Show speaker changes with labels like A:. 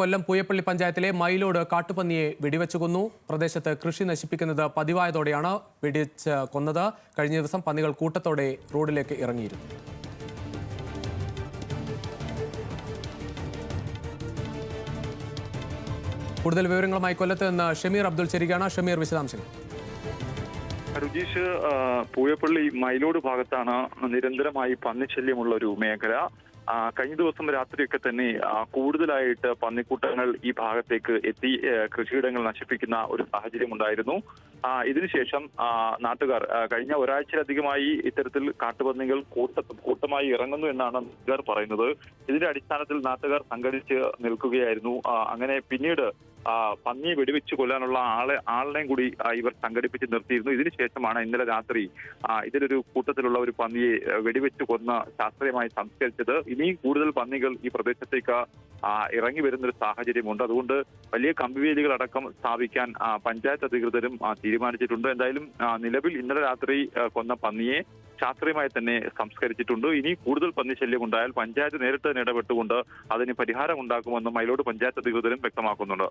A: കൊല്ലം പൂയപ്പള്ളി പഞ്ചായത്തിലെ മയിലോട് കാട്ടുപന്നിയെ വെടിവെച്ച് കൊന്നു. പ്രദേശത്ത് കൃഷി നശിപ്പിക്കുന്നത് പതിവായതോടെയാണ് വെടിവെച്ച് കൊന്നത്. കഴിഞ്ഞ ദിവസം പന്നികൾ കൂട്ടത്തോടെ റോഡിലേക്ക് ഇറങ്ങിയിരുന്നു. കൂടുതൽ വിവരങ്ങളുമായി കൊല്ലത്ത് നിന്ന് ഷമീർ അബ്ദുൾ ചേരുകയാണ്. ഷമീർ, വിശദാംശങ്ങൾ.
B: രുചീഷ്, പൂയപ്പള്ളി മയിലോട് ഭാഗത്താണ് നിരന്തരമായി പന്നിശല്യമുള്ള ഒരു മേഖല. കഴിഞ്ഞ ദിവസം രാത്രിയൊക്കെ തന്നെ കൂടുതലായിട്ട് പന്നിക്കൂട്ടങ്ങൾ ഈ ഭാഗത്തേക്ക് എത്തി കൃഷിയിടങ്ങൾ നശിപ്പിക്കുന്ന ഒരു സാഹചര്യം ഉണ്ടായിരുന്നു. ഇതിനുശേഷം നാട്ടുകാർ കഴിഞ്ഞ ഒരാഴ്ചയിലധികമായി ഇത്തരത്തിൽ കാട്ടുപന്നികൾ കൂട്ടമായി ഇറങ്ങുന്നു എന്നാണ് നാട്ടുകാർ പറയുന്നത്. ഇതിന്റെ അടിസ്ഥാനത്തിൽ നാട്ടുകാർ സംഘടിച്ച് നിൽക്കുകയായിരുന്നു. അങ്ങനെ പിന്നീട് പന്നിയെ വെടിവെച്ച് കൊല്ലാനുള്ള ആളിനെയും കൂടി ഇവർ സംഘടിപ്പിച്ച് നിർത്തിയിരുന്നു. ഇതിനുശേഷമാണ് ഇന്നലെ രാത്രി ഇതിലൊരു കൂട്ടത്തിലുള്ള ഒരു പന്നിയെ വെടിവെച്ച് കൊന്ന് ശാസ്ത്രീയമായി സംസ്കരിച്ചത്. ഇനിയും കൂടുതൽ പന്നികൾ ഈ പ്രദേശത്തേക്ക് ഇറങ്ങി വരുന്നൊരു സാഹചര്യമുണ്ട്. അതുകൊണ്ട് വലിയ കമ്പിവേലികൾ അടക്കം സ്ഥാപിക്കാൻ പഞ്ചായത്ത് അധികൃതരും തീരുമാനിച്ചിട്ടുണ്ട്. എന്തായാലും നിലവിൽ ഇന്നലെ രാത്രി കൊന്ന പന്നിയെ ശാസ്ത്രീയമായി തന്നെ സംസ്കരിച്ചിട്ടുണ്ട്. ഇനി കൂടുതൽ പന്നി ശല്യം ഉണ്ടായാൽ പഞ്ചായത്ത് നേരിട്ട് തന്നെ ഇടപെട്ടുകൊണ്ട് അതിന് പരിഹാരം ഉണ്ടാക്കുമെന്ന് മയിലോട് പഞ്ചായത്ത് അധികൃതരും വ്യക്തമാക്കുന്നുണ്ട്.